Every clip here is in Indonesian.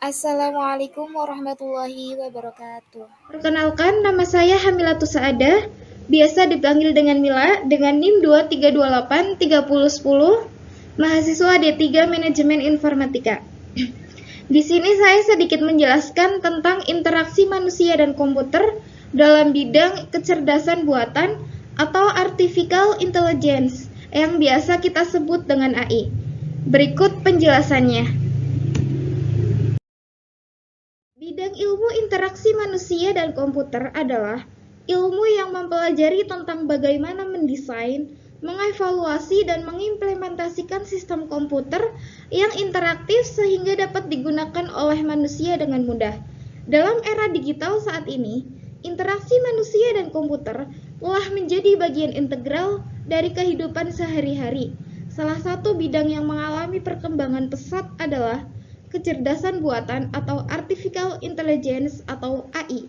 Assalamualaikum warahmatullahi wabarakatuh. Perkenalkan, nama saya Hamilatus Saadah, biasa dipanggil dengan Mila, dengan NIM 23283010, mahasiswa D3 Manajemen Informatika. Di sini saya sedikit menjelaskan tentang interaksi manusia dan komputer dalam bidang kecerdasan buatan atau Artificial Intelligence yang biasa kita sebut dengan AI. Berikut penjelasannya. Bidang ilmu interaksi manusia dan komputer adalah ilmu yang mempelajari tentang bagaimana mendesain, mengevaluasi, dan mengimplementasikan sistem komputer yang interaktif sehingga dapat digunakan oleh manusia dengan mudah. Dalam era digital saat ini, interaksi manusia dan komputer telah menjadi bagian integral dari kehidupan sehari-hari. Salah satu bidang yang mengalami perkembangan pesat adalah kecerdasan buatan atau Artificial Intelligence atau AI.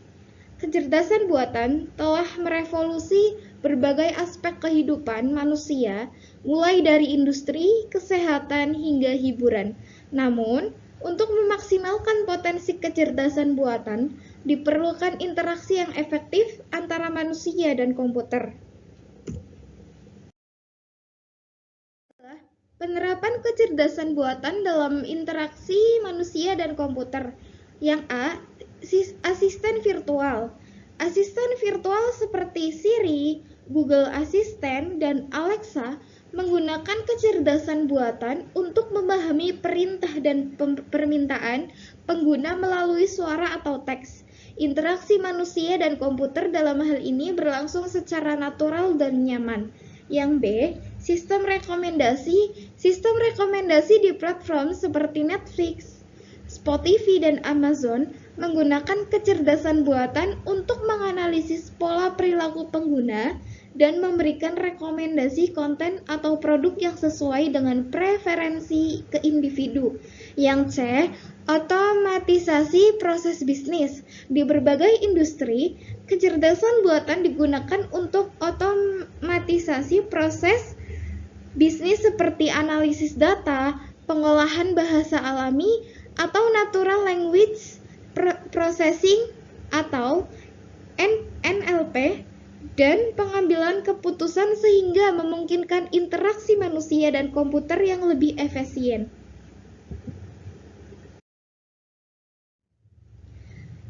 Kecerdasan buatan telah merevolusi berbagai aspek kehidupan manusia, mulai dari industri, kesehatan, hingga hiburan. Namun, untuk memaksimalkan potensi kecerdasan buatan, diperlukan interaksi yang efektif antara manusia dan komputer. Penerapan kecerdasan buatan dalam interaksi manusia dan komputer. Yang A, asisten virtual. Asisten virtual seperti Siri, Google Assistant, dan Alexa menggunakan kecerdasan buatan untuk memahami perintah dan permintaan pengguna melalui suara atau teks. Interaksi manusia dan komputer dalam hal ini berlangsung secara natural dan nyaman. Yang B, sistem rekomendasi. Sistem rekomendasi di platform seperti Netflix, Spotify, dan Amazon menggunakan kecerdasan buatan untuk menganalisis pola perilaku pengguna dan memberikan rekomendasi konten atau produk yang sesuai dengan preferensi ke individu. Yang C, otomatisasi proses bisnis. Di berbagai industri, kecerdasan buatan digunakan untuk otomatisasi proses bisnis seperti analisis data, pengolahan bahasa alami, atau natural language processing atau NLP, dan pengambilan keputusan sehingga memungkinkan interaksi manusia dan komputer yang lebih efisien.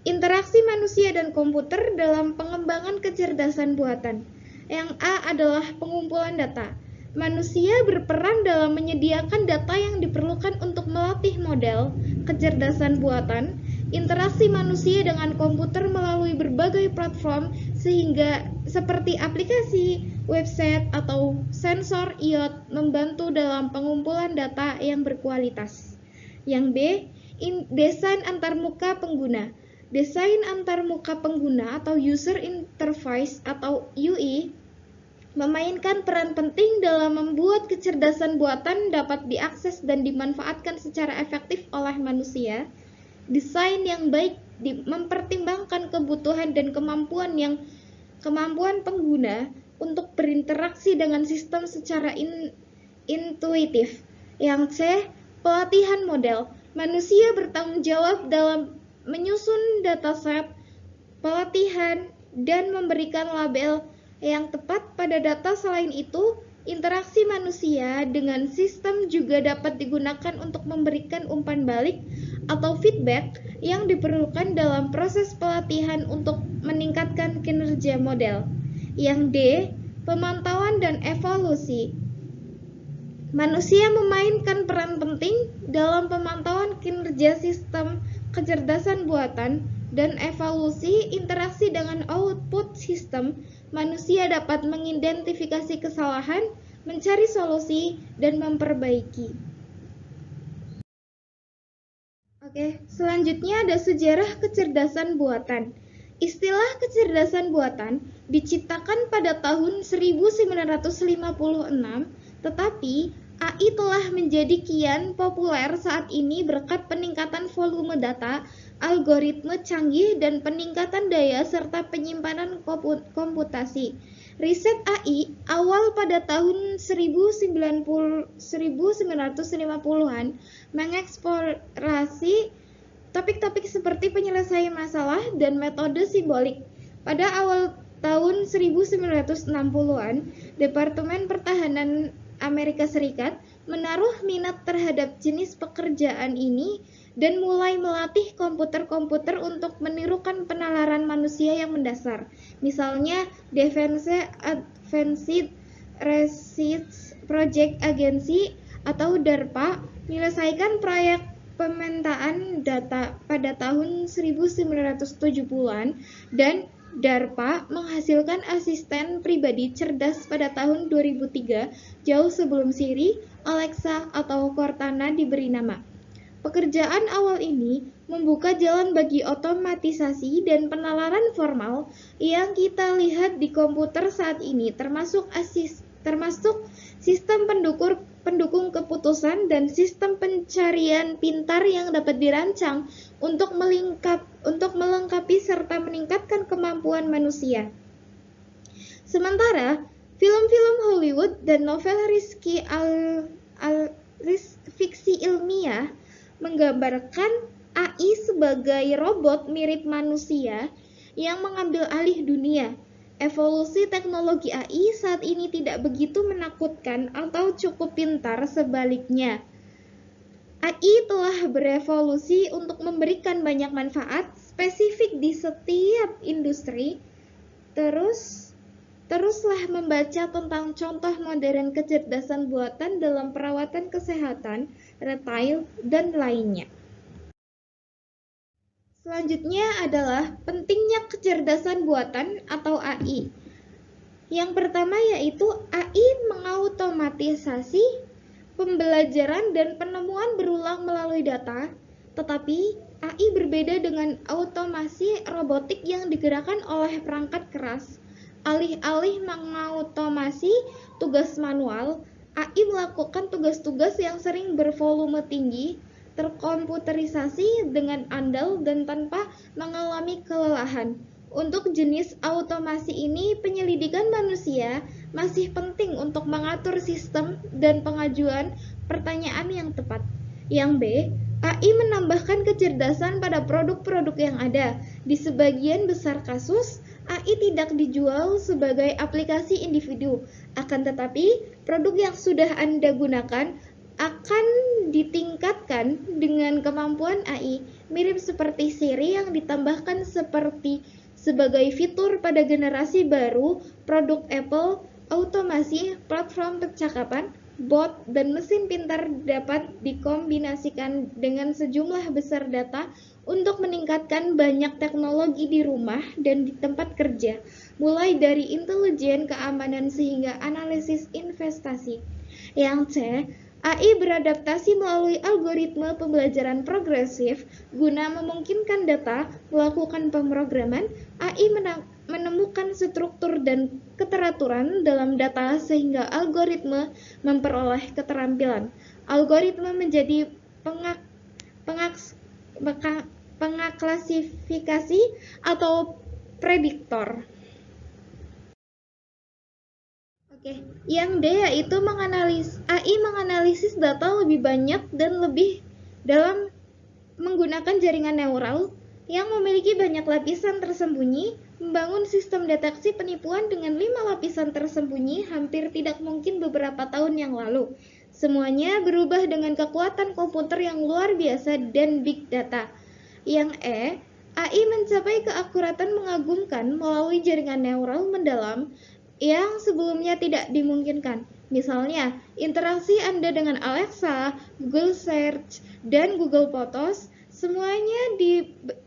Interaksi manusia dan komputer dalam pengembangan kecerdasan buatan. Yang A adalah pengumpulan data. Manusia berperan dalam menyediakan data yang diperlukan untuk melatih model kecerdasan buatan. Interaksi manusia dengan komputer melalui berbagai platform sehingga seperti aplikasi, website, atau sensor IoT membantu dalam pengumpulan data yang berkualitas. Yang B, desain antarmuka pengguna. Desain antarmuka pengguna atau user interface atau UI memainkan peran penting dalam membuat kecerdasan buatan dapat diakses dan dimanfaatkan secara efektif oleh manusia. Desain yang baik mempertimbangkan kebutuhan dan kemampuan pengguna untuk berinteraksi dengan sistem secara intuitif. Yang C, pelatihan model. Manusia bertanggung jawab dalam menyusun dataset, pelatihan, dan memberikan label yang tepat pada data. Selain itu, interaksi manusia dengan sistem juga dapat digunakan untuk memberikan umpan balik atau feedback yang diperlukan dalam proses pelatihan untuk meningkatkan kinerja model. Yang D, pemantauan dan evaluasi. Manusia memainkan peran penting dalam pemantauan kinerja sistem kecerdasan buatan dan evaluasi interaksi dengan output sistem. Manusia dapat mengidentifikasi kesalahan, mencari solusi, dan memperbaiki. Oke, selanjutnya ada sejarah kecerdasan buatan. Istilah kecerdasan buatan diciptakan pada tahun 1956, tetapi AI telah menjadi kian populer saat ini berkat peningkatan volume data, algoritma canggih, dan peningkatan daya serta penyimpanan komputasi. Riset AI awal pada tahun 1950-an mengeksplorasi topik-topik seperti penyelesaian masalah dan metode simbolik. Pada awal tahun 1960-an, Departemen Pertahanan Amerika Serikat menaruh minat terhadap jenis pekerjaan ini dan mulai melatih komputer-komputer untuk menirukan penalaran manusia yang mendasar. Misalnya, Defense Advanced Research Project Agency atau DARPA menyelesaikan proyek pemetaan data pada tahun 1970-an dan DARPA menghasilkan asisten pribadi cerdas pada tahun 2003, jauh sebelum Siri, Alexa, atau Cortana diberi nama. Pekerjaan awal ini membuka jalan bagi otomatisasi dan penalaran formal yang kita lihat di komputer saat ini, termasuk sistem pendukung keputusan dan sistem pencarian pintar yang dapat dirancang untuk melengkapi serta meningkatkan kemampuan manusia. Sementara, film-film Hollywood dan novel fiksi ilmiah menggambarkan AI sebagai robot mirip manusia yang mengambil alih dunia. Evolusi teknologi AI saat ini tidak begitu menakutkan atau cukup pintar, sebaliknya. AI telah berevolusi untuk memberikan banyak manfaat spesifik di setiap industri. Teruslah membaca tentang contoh modern kecerdasan buatan dalam perawatan kesehatan, retail, dan lainnya. Selanjutnya adalah pentingnya kecerdasan buatan atau AI. Yang pertama yaitu AI mengautomatisasi pembelajaran dan penemuan berulang melalui data, tetapi AI berbeda dengan otomasi robotik yang digerakkan oleh perangkat keras. Alih-alih mengautomasi tugas manual, AI melakukan tugas-tugas yang sering bervolume tinggi, terkomputerisasi dengan andal dan tanpa mengalami kelelahan. Untuk jenis automasi ini, penyelidikan manusia masih penting untuk mengatur sistem dan pengajuan pertanyaan yang tepat. Yang B, AI menambahkan kecerdasan pada produk-produk yang ada. Di sebagian besar kasus, AI tidak dijual sebagai aplikasi individu. Akan tetapi, produk yang sudah Anda gunakan akan ditingkatkan dengan kemampuan AI, mirip seperti Siri yang ditambahkan sebagai fitur pada generasi baru produk Apple. Automasi, platform percakapan, bot, dan mesin pintar dapat dikombinasikan dengan sejumlah besar data untuk meningkatkan banyak teknologi di rumah dan di tempat kerja, mulai dari intelijen, keamanan, sehingga analisis investasi. Yang C, AI beradaptasi melalui algoritma pembelajaran progresif guna memungkinkan data melakukan pemrograman. AI menemukan struktur dan keteraturan dalam data sehingga algoritma memperoleh keterampilan. Algoritma menjadi pengaklasifikasi atau prediktor. Yang D yaitu AI menganalisis data lebih banyak dan lebih dalam menggunakan jaringan neural yang memiliki banyak lapisan tersembunyi. Membangun sistem deteksi penipuan dengan 5 lapisan tersembunyi hampir tidak mungkin beberapa tahun yang lalu. Semuanya berubah dengan kekuatan komputer yang luar biasa dan big data. Yang E, AI mencapai keakuratan mengagumkan melalui jaringan neural mendalam yang sebelumnya tidak dimungkinkan. Misalnya, interaksi Anda dengan Alexa, Google Search, dan Google Photos semuanya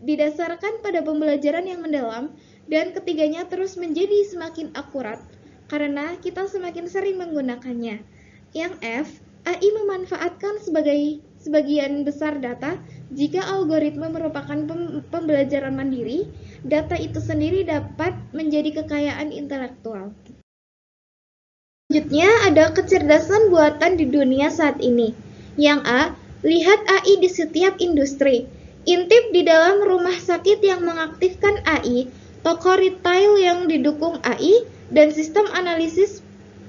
didasarkan pada pembelajaran yang mendalam, dan ketiganya terus menjadi semakin akurat karena kita semakin sering menggunakannya. Yang F, AI memanfaatkan sebagian besar data. Jika algoritma merupakan pembelajaran mandiri, data itu sendiri dapat menjadi kekayaan intelektual. Selanjutnya ada kecerdasan buatan di dunia saat ini. Yang A, lihat AI di setiap industri. Intip di dalam rumah sakit yang mengaktifkan AI, toko retail yang didukung AI, dan sistem analisis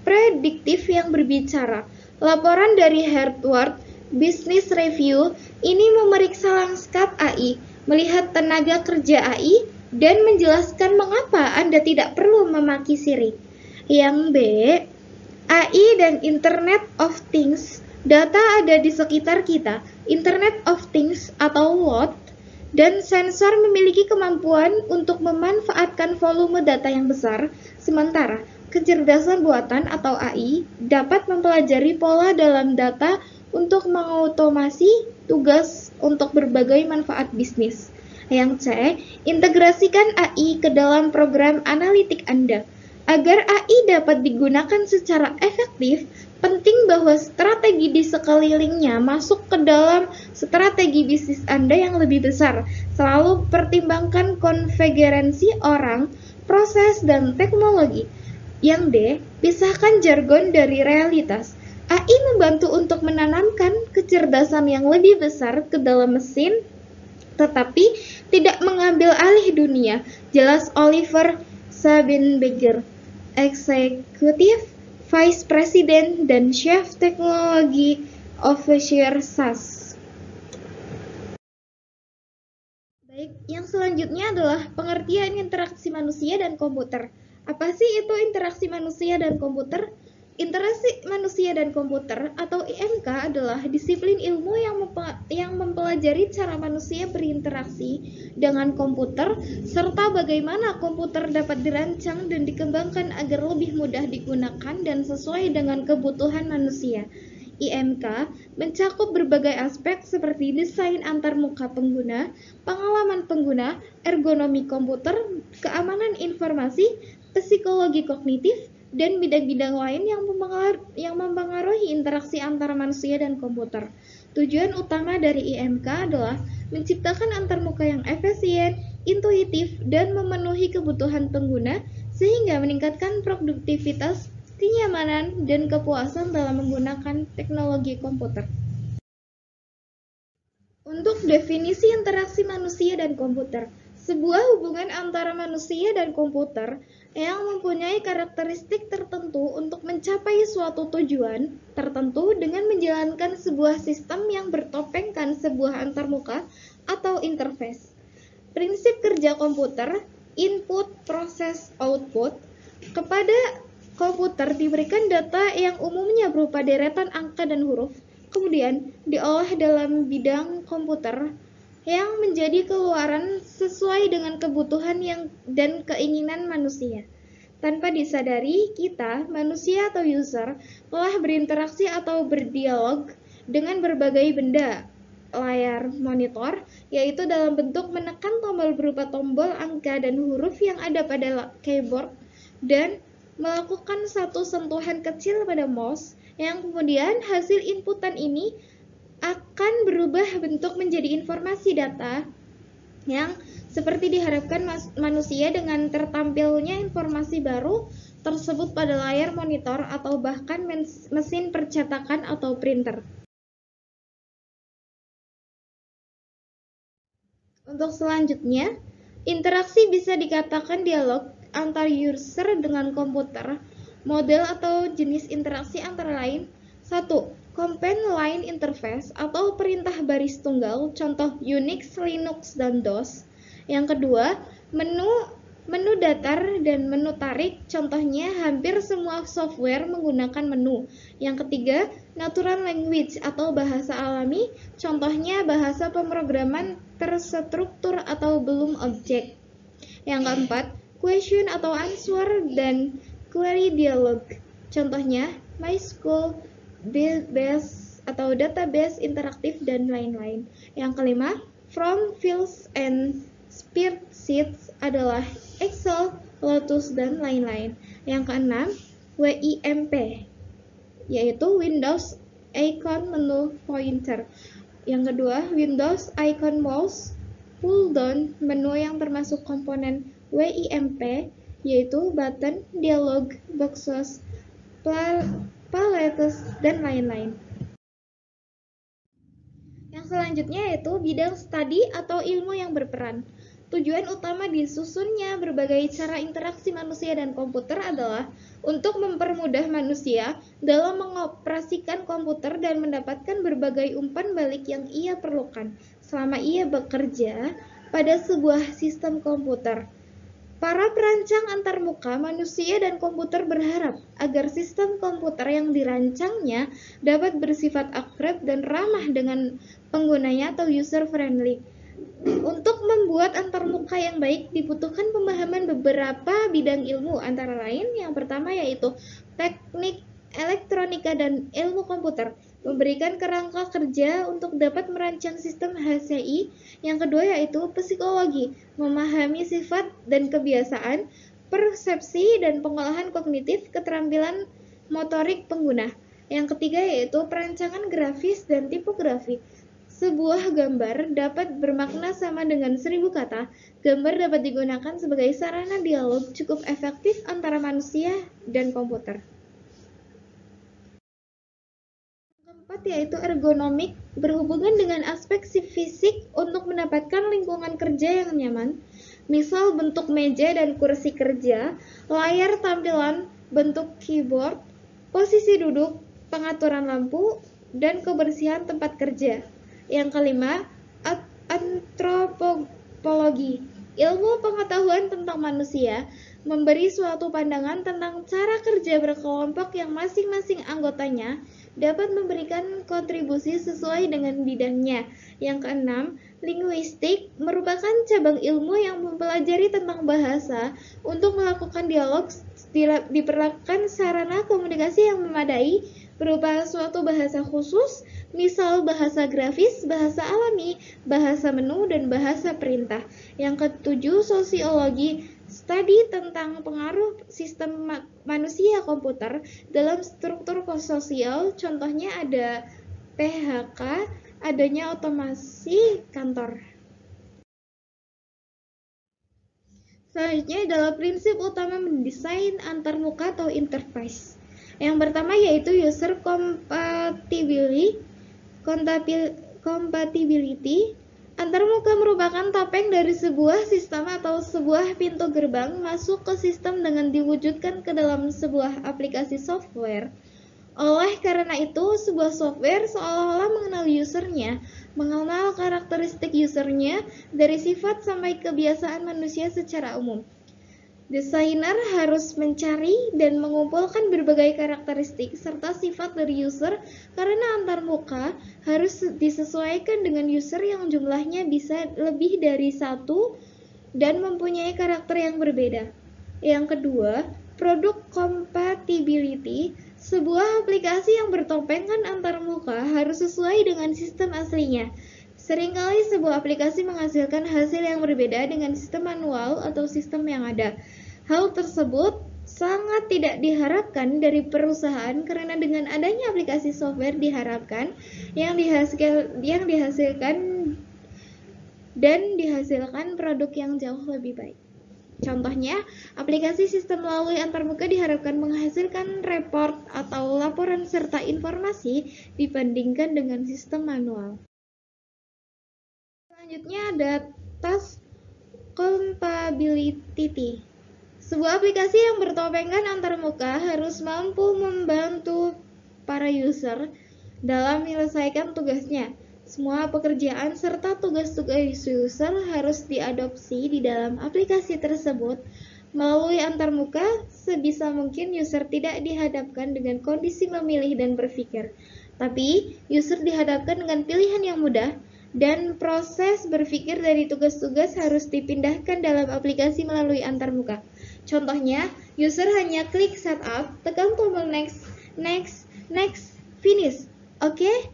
prediktif yang berbicara. Laporan dari Harvard Business Review ini memeriksa lanskap AI, melihat tenaga kerja AI, dan menjelaskan mengapa Anda tidak perlu memaki Siri. Yang B, AI dan Internet of Things. Data ada di sekitar kita. Internet of Things atau WOT dan sensor memiliki kemampuan untuk memanfaatkan volume data yang besar, sementara kecerdasan buatan atau AI dapat mempelajari pola dalam data untuk mengautomasi tugas untuk berbagai manfaat bisnis. Yang C, integrasikan AI ke dalam program analitik Anda. Agar AI dapat digunakan secara efektif, penting bahwa strategi di sekelilingnya masuk ke dalam strategi bisnis Anda yang lebih besar. Selalu pertimbangkan konfigurasi orang, proses, dan teknologi. Yang D, pisahkan jargon dari realitas. AI membantu untuk menanamkan kecerdasan yang lebih besar ke dalam mesin, tetapi tidak mengambil alih dunia. Jelas Oliver Sabenberger, Executive Vice President dan Chief Technology Officer SAS. Baik, yang selanjutnya adalah pengertian interaksi manusia dan komputer. Apa sih itu interaksi manusia dan komputer? Interaksi manusia dan komputer atau IMK adalah disiplin ilmu yang mempelajari cara manusia berinteraksi dengan komputer serta bagaimana komputer dapat dirancang dan dikembangkan agar lebih mudah digunakan dan sesuai dengan kebutuhan manusia. IMK mencakup berbagai aspek seperti desain antarmuka pengguna, pengalaman pengguna, ergonomi komputer, keamanan informasi, psikologi kognitif, dan bidang-bidang lain yang mempengaruhi interaksi antara manusia dan komputer. Tujuan utama dari IMK adalah menciptakan antarmuka yang efisien, intuitif, dan memenuhi kebutuhan pengguna sehingga meningkatkan produktivitas, kenyamanan, dan kepuasan dalam menggunakan teknologi komputer. Untuk definisi interaksi manusia dan komputer, sebuah hubungan antara manusia dan komputer yang mempunyai karakteristik tertentu untuk mencapai suatu tujuan tertentu dengan menjalankan sebuah sistem yang bertopengkan sebuah antarmuka atau interface. Prinsip kerja komputer, input, proses, output. Kepada komputer diberikan data yang umumnya berupa deretan angka dan huruf, kemudian diolah dalam bidang komputer yang menjadi keluaran sesuai dengan kebutuhan dan keinginan manusia. Tanpa disadari, kita, manusia atau user, telah berinteraksi atau berdialog dengan berbagai benda layar monitor, yaitu dalam bentuk menekan tombol berupa tombol angka dan huruf yang ada pada keyboard, dan melakukan satu sentuhan kecil pada mouse, yang kemudian hasil inputan ini akan berubah bentuk menjadi informasi data yang seperti diharapkan manusia dengan tertampilnya informasi baru tersebut pada layar monitor atau bahkan mesin percetakan atau printer. Untuk selanjutnya, interaksi bisa dikatakan dialog antar user dengan komputer. Model atau jenis interaksi antara lain: 1. Command Line Interface atau perintah baris tunggal, contoh Unix, Linux, dan DOS. Yang kedua, menu datar dan menu tarik, contohnya hampir semua software menggunakan menu. Yang ketiga, Natural Language atau bahasa alami, contohnya bahasa pemrograman terstruktur atau belum objek. Yang keempat, Question atau Answer dan Query Dialog, contohnya MySQL, base atau database interaktif, dan lain-lain. Yang kelima, From, Fields, and Spreadsheets adalah Excel, Lotus, dan lain-lain. Yang keenam, WIMP, yaitu Windows Icon Menu Pointer. Yang kedua, Windows Icon Mouse Pull Down menu yang termasuk komponen WIMP, yaitu button, dialog, boxes, palettes, dan lain-lain. Yang selanjutnya yaitu bidang studi atau ilmu yang berperan. Tujuan utama disusunnya berbagai cara interaksi manusia dan komputer adalah untuk mempermudah manusia dalam mengoperasikan komputer dan mendapatkan berbagai umpan balik yang ia perlukan selama ia bekerja pada sebuah sistem komputer. Para perancang antarmuka manusia dan komputer berharap agar sistem komputer yang dirancangnya dapat bersifat akrab dan ramah dengan penggunanya atau user friendly. Untuk membuat antarmuka yang baik dibutuhkan pemahaman beberapa bidang ilmu, antara lain yang pertama yaitu teknik elektronika dan ilmu komputer, memberikan kerangka kerja untuk dapat merancang sistem HCI. Yang kedua yaitu psikologi, memahami sifat dan kebiasaan, persepsi dan pengolahan kognitif, keterampilan motorik pengguna. Yang ketiga yaitu perancangan grafis dan tipografi. Sebuah gambar dapat bermakna sama dengan 1000 kata. Gambar dapat digunakan sebagai sarana dialog cukup efektif antara manusia dan komputer. Keempat yaitu ergonomik, berhubungan dengan aspek fisik untuk mendapatkan lingkungan kerja yang nyaman, misal bentuk meja dan kursi kerja, layar tampilan, bentuk keyboard, posisi duduk, pengaturan lampu, dan kebersihan tempat kerja. Yang kelima, antropologi, ilmu pengetahuan tentang manusia, memberi suatu pandangan tentang cara kerja berkelompok yang masing-masing anggotanya dapat memberikan kontribusi sesuai dengan bidangnya. Yang keenam, linguistik merupakan cabang ilmu yang mempelajari tentang bahasa. Untuk melakukan dialog diperlukan sarana komunikasi yang memadai berupa suatu bahasa khusus, misal bahasa grafis, bahasa alami, bahasa menu, dan bahasa perintah. Yang ketujuh, sosiologi, studi tentang pengaruh sistem manusia komputer dalam struktur sosial. Contohnya ada PHK, adanya otomasi kantor. Selanjutnya adalah prinsip utama mendesain antarmuka atau interface. Yang pertama yaitu user compatibility. Antarmuka merupakan topeng dari sebuah sistem atau sebuah pintu gerbang masuk ke sistem dengan diwujudkan ke dalam sebuah aplikasi software. Oleh karena itu, sebuah software seolah-olah mengenal usernya, mengenal karakteristik usernya dari sifat sampai kebiasaan manusia secara umum. Desainer harus mencari dan mengumpulkan berbagai karakteristik serta sifat dari user karena antarmuka harus disesuaikan dengan user yang jumlahnya bisa lebih dari satu dan mempunyai karakter yang berbeda. Yang kedua, product compatibility. Sebuah aplikasi yang bertopengkan antarmuka harus sesuai dengan sistem aslinya. Seringkali sebuah aplikasi menghasilkan hasil yang berbeda dengan sistem manual atau sistem yang ada. Hal tersebut sangat tidak diharapkan dari perusahaan karena dengan adanya aplikasi software diharapkan yang dihasilkan produk yang jauh lebih baik. Contohnya, aplikasi sistem melalui antarmuka diharapkan menghasilkan report atau laporan serta informasi dibandingkan dengan sistem manual. Selanjutnya ada task compatibility. Sebuah aplikasi yang bertopengkan antarmuka harus mampu membantu para user dalam menyelesaikan tugasnya. Semua pekerjaan serta tugas-tugas user harus diadopsi di dalam aplikasi tersebut. Melalui antarmuka, sebisa mungkin user tidak dihadapkan dengan kondisi memilih dan berpikir, tapi user dihadapkan dengan pilihan yang mudah, dan proses berpikir dari tugas-tugas harus dipindahkan dalam aplikasi melalui antarmuka. Contohnya, user hanya klik setup, tekan tombol next, finish, oke,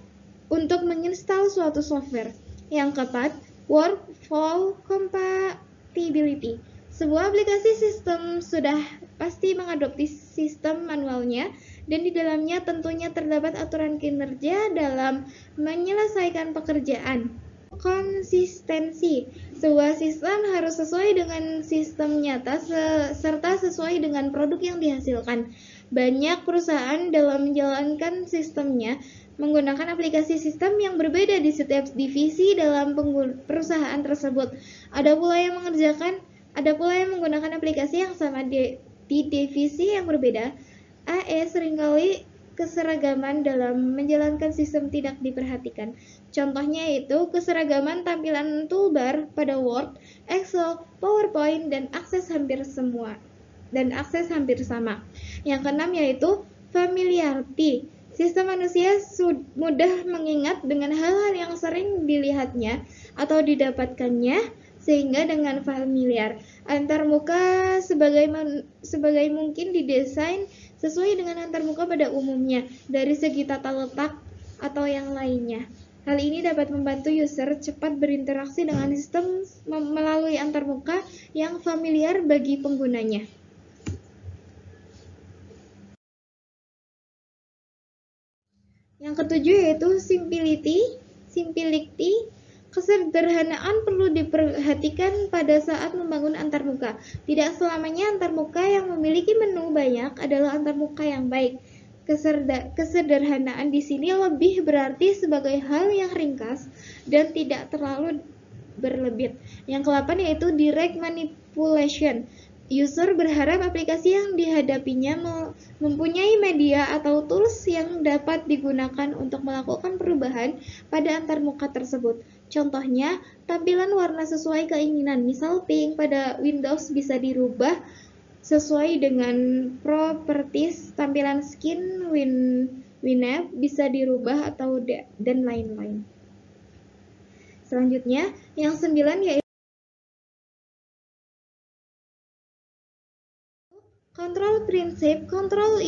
untuk menginstal suatu software. Yang keempat, workflow compatibility. Sebuah aplikasi sistem sudah pasti mengadopsi sistem manualnya, dan di dalamnya tentunya terdapat aturan kinerja dalam menyelesaikan pekerjaan. Konsistensi. Sebuah sistem harus sesuai dengan sistem nyata serta sesuai dengan produk yang dihasilkan. Banyak perusahaan dalam menjalankan sistemnya menggunakan aplikasi sistem yang berbeda di setiap divisi dalam perusahaan tersebut. Ada pula yang menggunakan aplikasi yang sama di divisi yang berbeda. Seringkali keseragaman dalam menjalankan sistem tidak diperhatikan. Contohnya yaitu keseragaman tampilan toolbar pada Word, Excel, PowerPoint, dan akses hampir sama. Yang keenam yaitu familiarity. Sistem manusia mudah mengingat dengan hal-hal yang sering dilihatnya atau didapatkannya, sehingga dengan familiar. Antarmuka sebagai mungkin didesain sesuai dengan antarmuka pada umumnya dari segi tata letak atau yang lainnya. Hal ini dapat membantu user cepat berinteraksi dengan sistem melalui antarmuka yang familiar bagi penggunanya. Yang ketujuh yaitu simplicity. Kesederhanaan perlu diperhatikan pada saat membangun antarmuka. Tidak selamanya antarmuka yang memiliki menu banyak adalah antarmuka yang baik. Kesederhanaan di sini lebih berarti sebagai hal yang ringkas dan tidak terlalu berlebih. Yang ke-8 yaitu direct manipulation. User berharap aplikasi yang dihadapinya mempunyai media atau tools yang dapat digunakan untuk melakukan perubahan pada antarmuka tersebut. Contohnya, tampilan warna sesuai keinginan. Misal pink pada Windows bisa dirubah sesuai dengan properties, tampilan skin WinApp bisa dirubah atau dan lain-lain. Selanjutnya, yang 9 yaitu Prinsip kontrol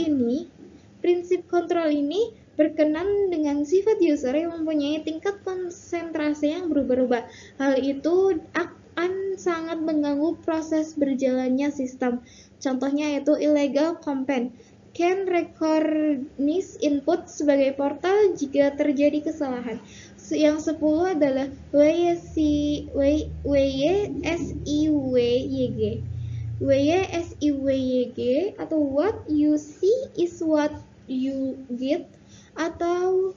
ini berkenan dengan sifat user yang mempunyai tingkat konsentrasi yang berubah-ubah. Hal itu akan sangat mengganggu proses berjalannya sistem. Contohnya yaitu illegal campaign can recognize input sebagai portal jika terjadi kesalahan. Yang 10 adalah WYSIWYG atau what you see is what you get, atau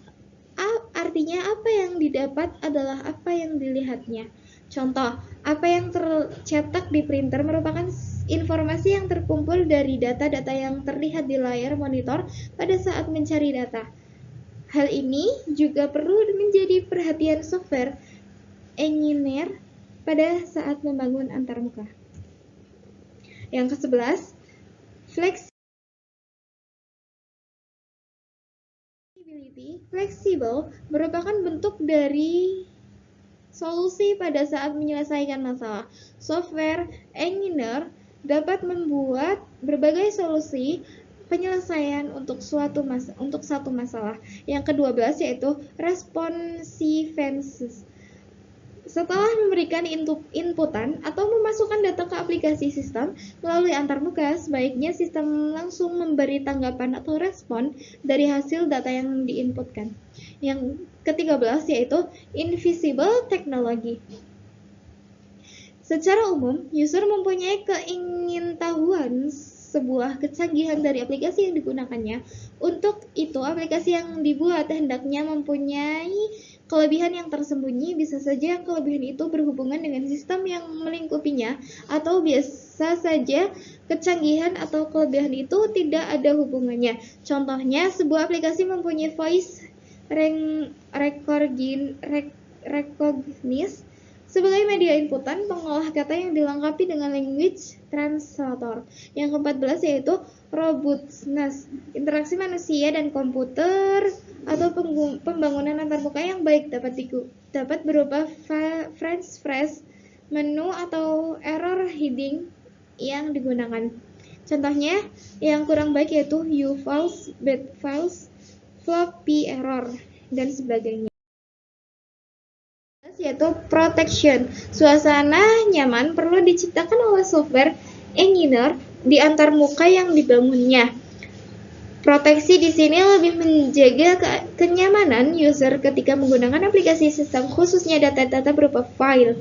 artinya apa yang didapat adalah apa yang dilihatnya. Contoh, apa yang tercetak di printer merupakan informasi yang terkumpul dari data-data yang terlihat di layar monitor pada saat mencari data. Hal ini juga perlu menjadi perhatian software engineer pada saat membangun antarmuka. Yang ke-11, fleksibel merupakan bentuk dari solusi pada saat menyelesaikan masalah. Software engineer dapat membuat berbagai solusi penyelesaian untuk satu masalah. Yang ke-12 yaitu responsiveness. Setelah memberikan inputan atau memasukkan data ke aplikasi sistem melalui antarmuka, sebaiknya sistem langsung memberi tanggapan atau respon dari hasil data yang diinputkan. Yang ke-13 yaitu invisible technology. Secara umum, user mempunyai keingintahuan sebuah kecanggihan dari aplikasi yang digunakannya. Untuk itu, aplikasi yang dibuat hendaknya mempunyai kelebihan yang tersembunyi. Bisa saja yang kelebihan itu berhubungan dengan sistem yang melingkupinya, atau biasa saja kecanggihan atau kelebihan itu tidak ada hubungannya. Contohnya, sebuah aplikasi mempunyai voice recognition sebagai media inputan, pengolah kata yang dilengkapi dengan language translator. Yang ke-14 yaitu robustness, interaksi manusia dan komputer atau pembangunan antarmuka yang baik dapat berupa French phrase, menu atau error hiding yang digunakan. Contohnya yang kurang baik yaitu U-files, bad files, floppy error, dan sebagainya. Yaitu protection. Suasana nyaman perlu diciptakan oleh software engineer di antarmuka yang dibangunnya. Proteksi di sini lebih menjaga kenyamanan user ketika menggunakan aplikasi sistem, khususnya data-data berupa file.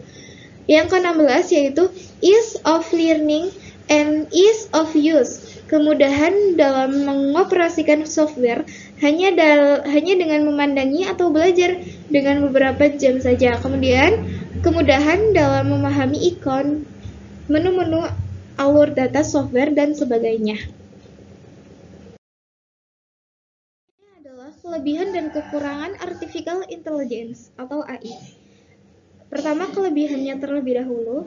Yang ke-16 yaitu ease of learning and ease of use, kemudahan dalam mengoperasikan software hanya dengan memandangi atau belajar dengan beberapa jam saja. Kemudian, kemudahan dalam memahami ikon, menu-menu, alur data software, dan sebagainya. Ini adalah kelebihan dan kekurangan artificial intelligence atau AI. Pertama, kelebihannya terlebih dahulu.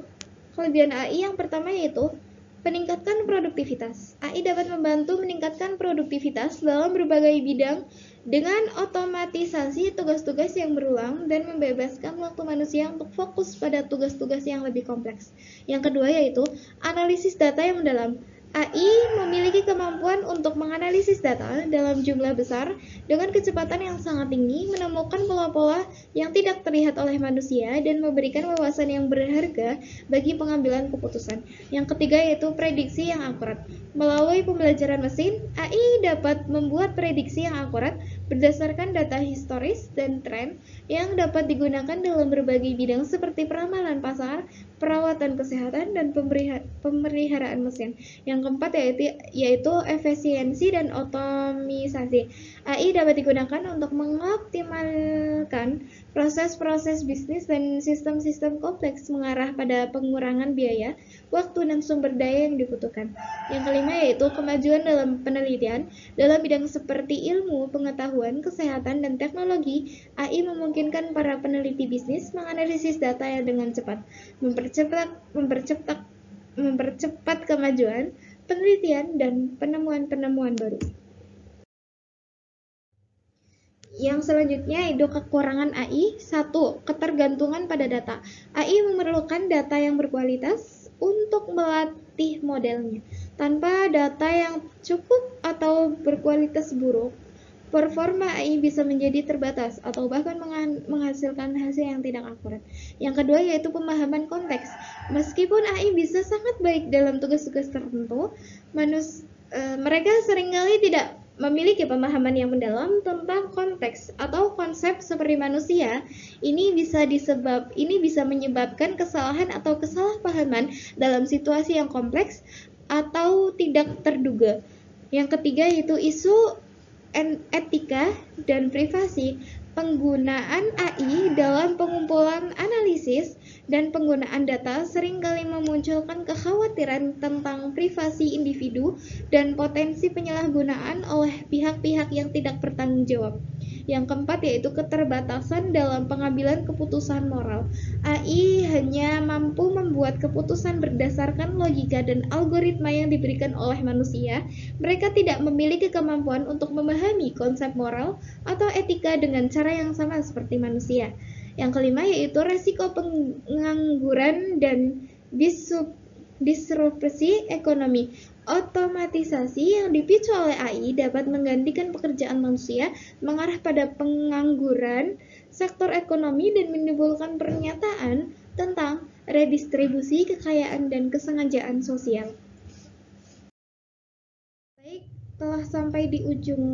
Kelebihan AI yang pertama yaitu peningkatkan produktivitas. AI dapat membantu meningkatkan produktivitas dalam berbagai bidang dengan otomatisasi tugas-tugas yang berulang dan membebaskan waktu manusia untuk fokus pada tugas-tugas yang lebih kompleks. Yang kedua yaitu analisis data yang mendalam. AI memiliki kemampuan untuk menganalisis data dalam jumlah besar dengan kecepatan yang sangat tinggi, menemukan pola-pola yang tidak terlihat oleh manusia, dan memberikan wawasan yang berharga bagi pengambilan keputusan. Yang ketiga yaitu prediksi yang akurat. Melalui pembelajaran mesin, AI dapat membuat prediksi yang akurat berdasarkan data historis dan tren yang dapat digunakan dalam berbagai bidang seperti peramalan pasar, perawatan kesehatan, dan pemeliharaan mesin. Yang keempat yaitu efisiensi dan otomisasi. AI dapat digunakan untuk mengoptimalkan proses-proses bisnis dan sistem-sistem kompleks mengarah pada pengurangan biaya, waktu, dan sumber daya yang dibutuhkan. Yang kelima yaitu kemajuan dalam penelitian. Dalam bidang seperti ilmu, pengetahuan, kesehatan, dan teknologi, AI memungkinkan para peneliti bisnis menganalisis data dengan cepat, mempercepat kemajuan penelitian dan penemuan-penemuan baru. Yang selanjutnya yaitu kekurangan AI. 1. Ketergantungan pada data. AI memerlukan data yang berkualitas untuk melatih modelnya. Tanpa data yang cukup atau berkualitas buruk, performa AI bisa menjadi terbatas atau bahkan menghasilkan hasil yang tidak akurat. Yang kedua yaitu pemahaman konteks. Meskipun AI bisa sangat baik dalam tugas-tugas tertentu, mereka seringkali tidak memiliki pemahaman yang mendalam tentang konteks atau konsep seperti manusia. Ini bisa menyebabkan kesalahan atau kesalahpahaman dalam situasi yang kompleks atau tidak terduga. Yang ketiga yaitu isu etika dan privasi. Penggunaan AI dalam pengumpulan analisis dan penggunaan data seringkali memunculkan kekhawatiran tentang privasi individu dan potensi penyalahgunaan oleh pihak-pihak yang tidak bertanggung jawab. Yang keempat yaitu keterbatasan dalam pengambilan keputusan moral. AI hanya mampu membuat keputusan berdasarkan logika dan algoritma yang diberikan oleh manusia. Mereka tidak memiliki kemampuan untuk memahami konsep moral atau etika dengan cara yang sama seperti manusia. Yang kelima yaitu resiko pengangguran dan disrupsi ekonomi. Otomatisasi yang dipicu oleh AI dapat menggantikan pekerjaan manusia, mengarah pada pengangguran sektor ekonomi, dan menimbulkan pernyataan tentang redistribusi kekayaan dan kesengajaan sosial. Baik, telah sampai di ujung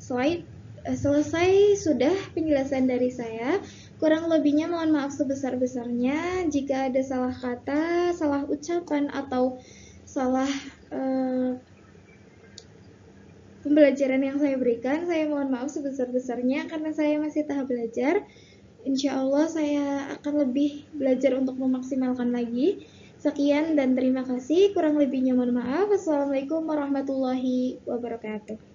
slide. Selesai sudah penjelasan dari saya. Kurang lebihnya mohon maaf sebesar-besarnya jika ada salah kata, salah ucapan, atau salah pembelajaran yang saya berikan. Saya mohon maaf sebesar-besarnya karena saya masih tahap belajar. Insya Allah saya akan lebih belajar untuk memaksimalkan lagi. Sekian dan terima kasih. Kurang lebihnya mohon maaf. Wassalamualaikum warahmatullahi wabarakatuh.